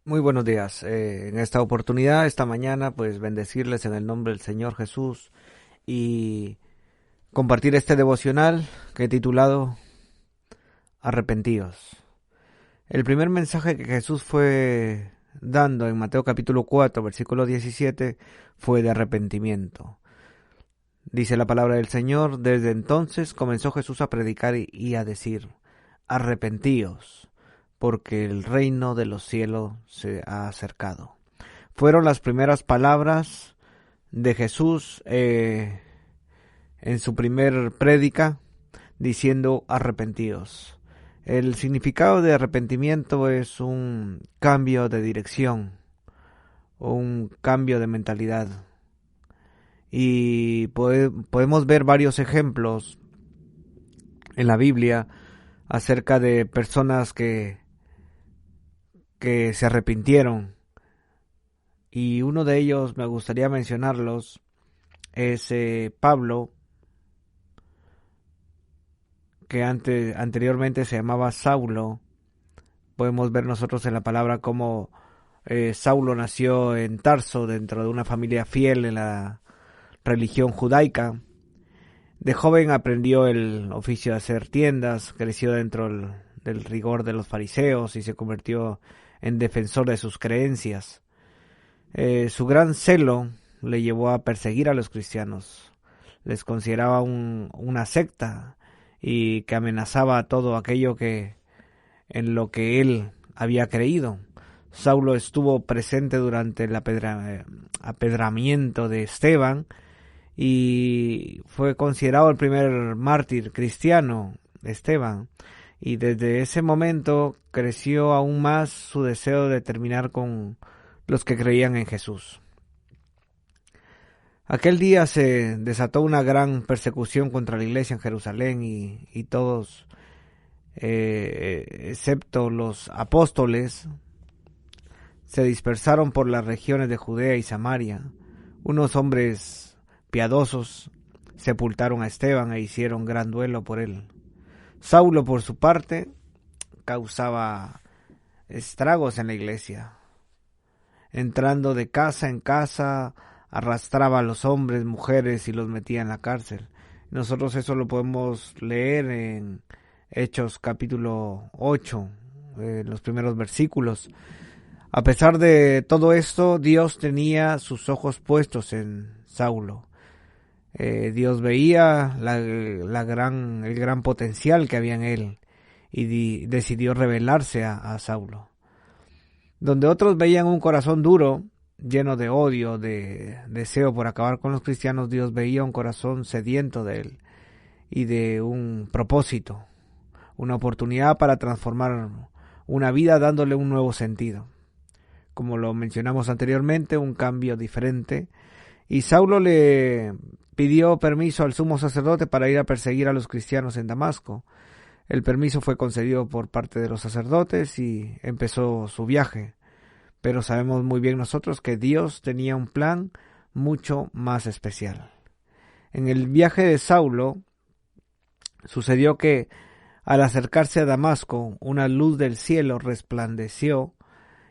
Muy buenos días. En esta oportunidad, esta mañana, pues bendecirles en el nombre del Señor Jesús y compartir este devocional que he titulado Arrepentíos. El primer mensaje que Jesús fue dando en Mateo capítulo 4, versículo 17, fue de arrepentimiento. Dice la palabra del Señor: desde entonces comenzó Jesús a predicar y a decir: arrepentíos, porque el reino de los cielos se ha acercado. Fueron las primeras palabras de Jesús en su primer prédica, diciendo arrepentíos. El significado de arrepentimiento es un cambio de dirección, un cambio de mentalidad. Y podemos ver varios ejemplos en la Biblia acerca de personas que se arrepintieron. Y uno de ellos me gustaría mencionarlos es Pablo, que anteriormente se llamaba Saulo. Podemos ver nosotros en la palabra cómo Saulo nació en Tarso, dentro de una familia fiel en la religión judaica. De joven aprendió el oficio de hacer tiendas, creció dentro del rigor de los fariseos y se convirtió en defensor de sus creencias. Su gran celo le llevó a perseguir a los cristianos. Les consideraba una secta y que amenazaba a todo aquello en lo que él había creído. Saulo estuvo presente durante el apedramiento de Esteban y fue considerado el primer mártir cristiano, Esteban, y desde ese momento creció aún más su deseo de terminar con los que creían en Jesús. Aquel día se desató una gran persecución contra la iglesia en Jerusalén y todos, excepto los apóstoles, se dispersaron por las regiones de Judea y Samaria. Unos hombres piadosos sepultaron a Esteban e hicieron gran duelo por él. Saulo, por su parte, causaba estragos en la iglesia. Entrando de casa en casa, arrastraba a los hombres, mujeres y los metía en la cárcel. Nosotros eso lo podemos leer en Hechos capítulo 8, en los primeros versículos. A pesar de todo esto, Dios tenía sus ojos puestos en Saulo. Dios veía el gran potencial que había en él y decidió revelarse a Saulo. Donde otros veían un corazón duro, lleno de odio, de deseo por acabar con los cristianos, Dios veía un corazón sediento de él y de un propósito, una oportunidad para transformar una vida dándole un nuevo sentido. Como lo mencionamos anteriormente, un cambio diferente. Y Saulo le pidió permiso al sumo sacerdote para ir a perseguir a los cristianos en Damasco. El permiso fue concedido por parte de los sacerdotes y empezó su viaje. Pero sabemos muy bien nosotros que Dios tenía un plan mucho más especial. En el viaje de Saulo sucedió que al acercarse a Damasco, una luz del cielo resplandeció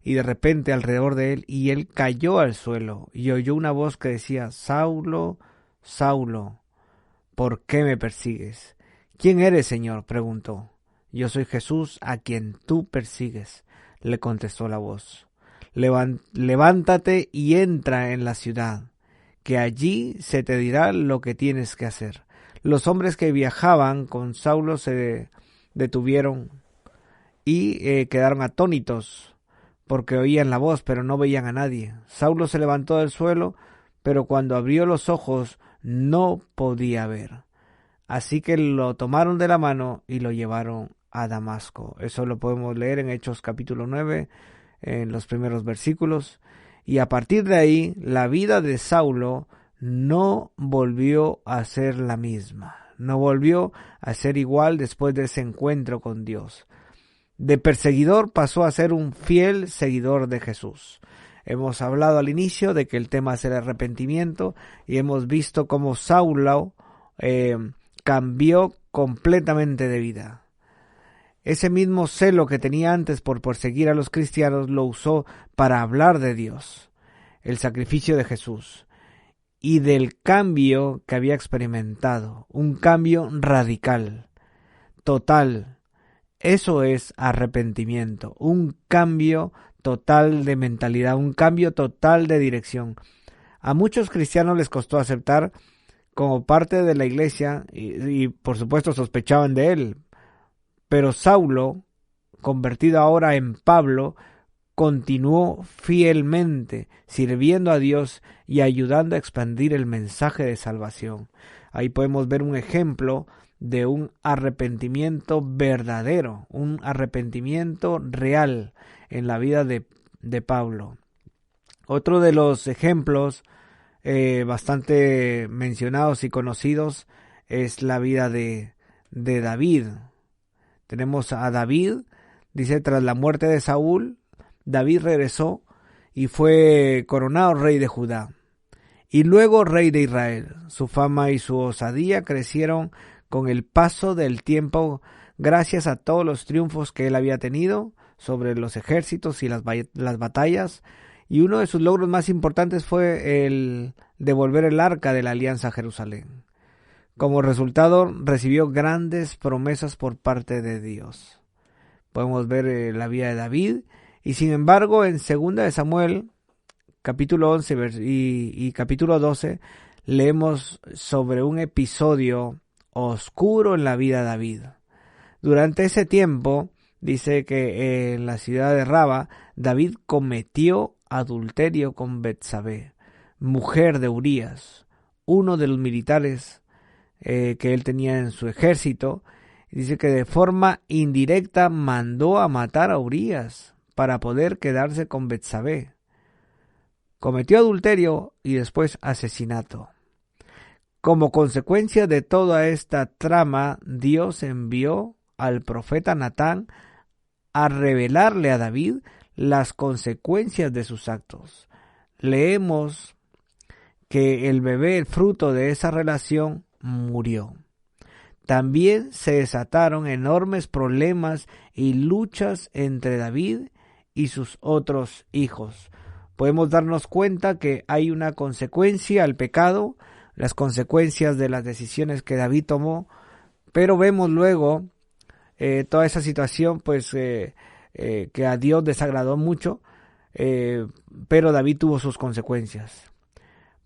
y de repente alrededor de él, y él cayó al suelo y oyó una voz que decía: Saulo, Saulo, ¿por qué me persigues? ¿Quién eres, Señor?, preguntó. Yo soy Jesús, a quien tú persigues, le contestó la voz. Levántate y entra en la ciudad, que allí se te dirá lo que tienes que hacer. Los hombres que viajaban con Saulo se detuvieron y quedaron atónitos, porque oían la voz, pero no veían a nadie. Saulo se levantó del suelo, pero cuando abrió los ojos no podía ver. Así que lo tomaron de la mano y lo llevaron a Damasco. Eso lo podemos leer en Hechos capítulo 9, en los primeros versículos. Y a partir de ahí, la vida de Saulo no volvió a ser la misma. No volvió a ser igual después de ese encuentro con Dios. De perseguidor pasó a ser un fiel seguidor de Jesús. Hemos hablado al inicio de que el tema es el arrepentimiento y hemos visto cómo Saulo cambió completamente de vida. Ese mismo celo que tenía antes por perseguir a los cristianos lo usó para hablar de Dios, el sacrificio de Jesús y del cambio que había experimentado, un cambio radical, total. Eso es arrepentimiento, un cambio total de mentalidad, un cambio total de dirección. A muchos cristianos les costó aceptar como parte de la iglesia y por supuesto sospechaban de él. Pero Saulo, convertido ahora en Pablo, continuó fielmente sirviendo a Dios y ayudando a expandir el mensaje de salvación. Ahí podemos ver un ejemplo de un arrepentimiento verdadero, un arrepentimiento real en la vida de Pablo. Otro de los ejemplos bastante mencionados y conocidos es la vida de David. Tenemos a David, dice, tras la muerte de Saúl, David regresó y fue coronado rey de Judá y luego rey de Israel. Su fama y su osadía crecieron con el paso del tiempo gracias a todos los triunfos que él había tenido sobre los ejércitos y las batallas, y uno de sus logros más importantes fue el devolver el arca de la alianza a Jerusalén. Como resultado, recibió grandes promesas por parte de Dios. Podemos ver la vida de David, y sin embargo, en 2 de Samuel, capítulo 11 y capítulo 12, leemos sobre un episodio oscuro en la vida de David. Durante ese tiempo, dice que en la ciudad de Raba, David cometió adulterio con Betsabé, mujer de Urías, uno de los militares que él tenía en su ejército. Dice que de forma indirecta mandó a matar a Urías para poder quedarse con Betsabé. Cometió adulterio y después asesinato. Como consecuencia de toda esta trama, Dios envió al profeta Natán a revelarle a David las consecuencias de sus actos. Leemos que el bebé, el fruto de esa relación, murió. También se desataron enormes problemas y luchas entre David y sus otros hijos. Podemos darnos cuenta que hay una consecuencia al pecado, las consecuencias de las decisiones que David tomó, pero vemos luego toda esa situación que a Dios desagradó mucho, pero David tuvo sus consecuencias.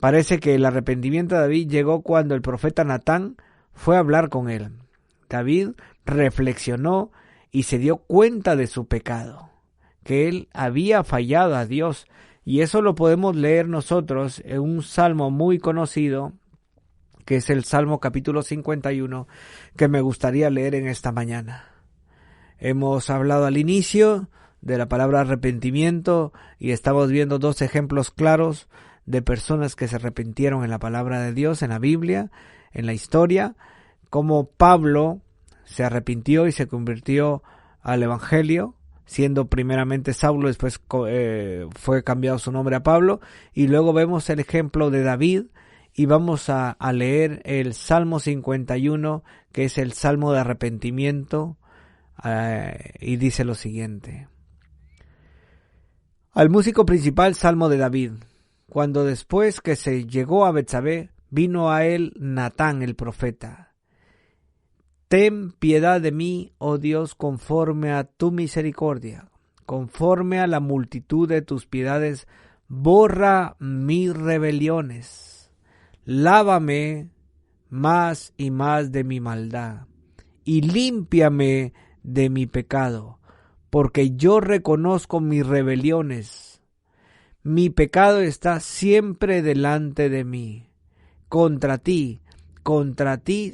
Parece que el arrepentimiento de David llegó cuando el profeta Natán fue a hablar con él. David reflexionó y se dio cuenta de su pecado, que él había fallado a Dios, y eso lo podemos leer nosotros en un salmo muy conocido, que es el Salmo capítulo 51, que me gustaría leer en esta mañana. Hemos hablado al inicio de la palabra arrepentimiento y estamos viendo dos ejemplos claros de personas que se arrepintieron en la palabra de Dios, en la Biblia, en la historia, como Pablo se arrepintió y se convirtió al Evangelio, siendo primeramente Saulo, después fue cambiado su nombre a Pablo, y luego vemos el ejemplo de David, y vamos a leer el Salmo 51, que es el Salmo de arrepentimiento, y dice lo siguiente. Al músico principal, Salmo de David. Cuando después que se llegó a Betsabé, vino a él Natán el profeta. Ten piedad de mí, oh Dios, conforme a tu misericordia, conforme a la multitud de tus piedades, borra mis rebeliones. Lávame más y más de mi maldad, y límpiame de mi pecado, porque yo reconozco mis rebeliones. Mi pecado está siempre delante de mí. Contra ti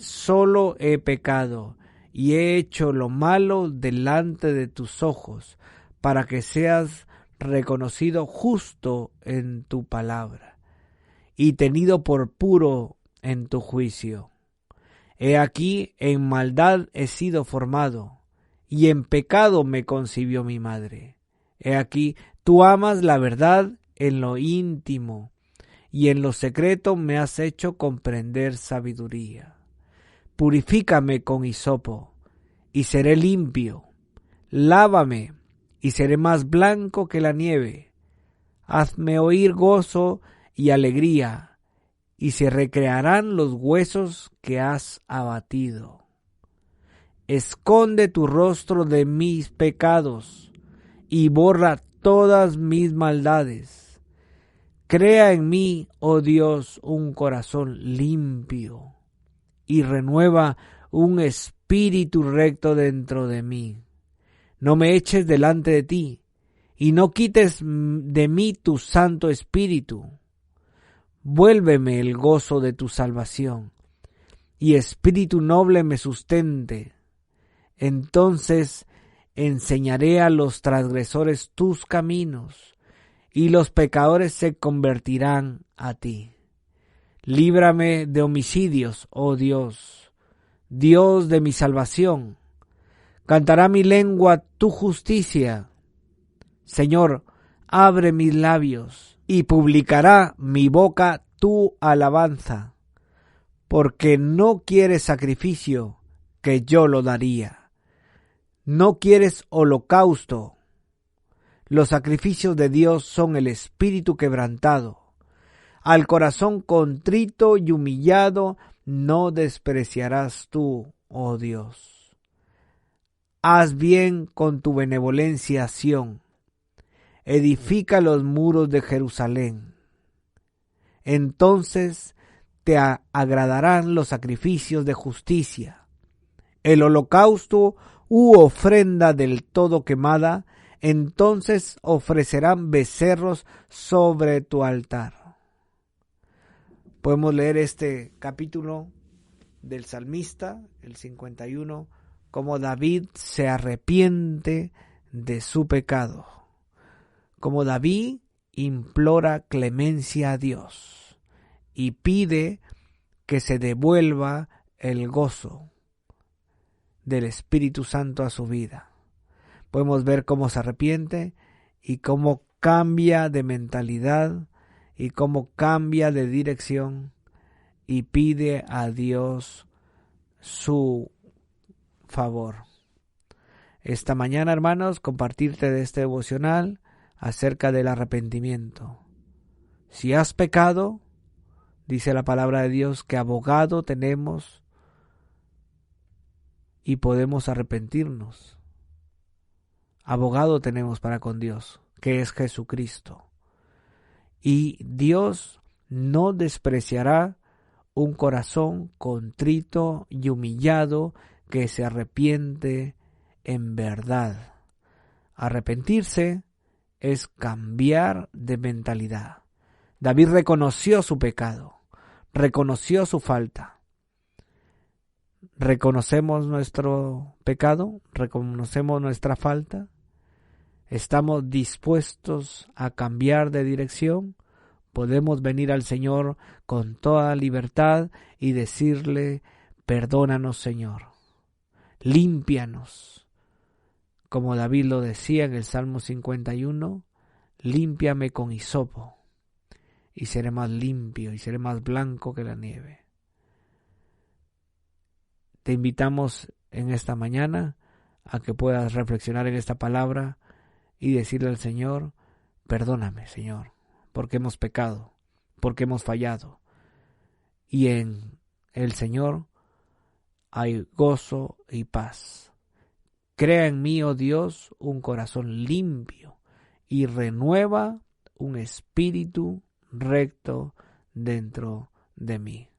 solo he pecado, y he hecho lo malo delante de tus ojos, para que seas reconocido justo en tu palabra, y tenido por puro en tu juicio. He aquí, en maldad he sido formado, y en pecado me concibió mi madre. He aquí, tú amas la verdad en lo íntimo, y en lo secreto me has hecho comprender sabiduría. Purifícame con hisopo, y seré limpio. Lávame y seré más blanco que la nieve. Hazme oír gozo y alegría, y se recrearán los huesos que has abatido. Esconde tu rostro de mis pecados y borra todas mis maldades. Crea en mí, oh Dios, un corazón limpio y renueva un espíritu recto dentro de mí. No me eches delante de ti y no quites de mí tu Santo Espíritu. Vuélveme el gozo de tu salvación y espíritu noble me sustente. Entonces enseñaré a los transgresores tus caminos y los pecadores se convertirán a ti. Líbrame de homicidios, oh Dios, Dios de mi salvación. Cantará mi lengua tu justicia. Señor, abre mis labios y publicará mi boca tu alabanza, porque no quieres sacrificio, que yo lo daría. No quieres holocausto. Los sacrificios de Dios son el espíritu quebrantado. Al corazón contrito y humillado no despreciarás tú, oh Dios. Haz bien con tu benevolencia, Sión. Edifica los muros de Jerusalén. Entonces te agradarán los sacrificios de justicia. El holocausto u ofrenda del todo quemada, entonces ofrecerán becerros sobre tu altar. Podemos leer este capítulo del salmista, el 51, como David se arrepiente de su pecado. Como David implora clemencia a Dios y pide que se devuelva el gozo del Espíritu Santo a su vida. Podemos ver cómo se arrepiente y cómo cambia de mentalidad y cómo cambia de dirección y pide a Dios su favor. Esta mañana, hermanos, compartirte de este devocional acerca del arrepentimiento. Si has pecado, dice la palabra de Dios que abogado tenemos y podemos arrepentirnos. Abogado tenemos para con Dios, que es Jesucristo. Y Dios no despreciará un corazón contrito y humillado que se arrepiente en verdad. Arrepentirse es cambiar de mentalidad. David reconoció su pecado, reconoció su falta. ¿Reconocemos nuestro pecado? ¿Reconocemos nuestra falta? ¿Estamos dispuestos a cambiar de dirección? Podemos venir al Señor con toda libertad y decirle: perdónanos, Señor, límpianos. Como David lo decía en el Salmo 51, límpiame con hisopo y seré más limpio y seré más blanco que la nieve. Te invitamos en esta mañana a que puedas reflexionar en esta palabra y decirle al Señor: perdóname, Señor, porque hemos pecado, porque hemos fallado. Y en el Señor hay gozo y paz. Crea en mí, oh Dios, un corazón limpio y renueva un espíritu recto dentro de mí.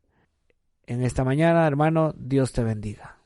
En esta mañana, hermano, Dios te bendiga.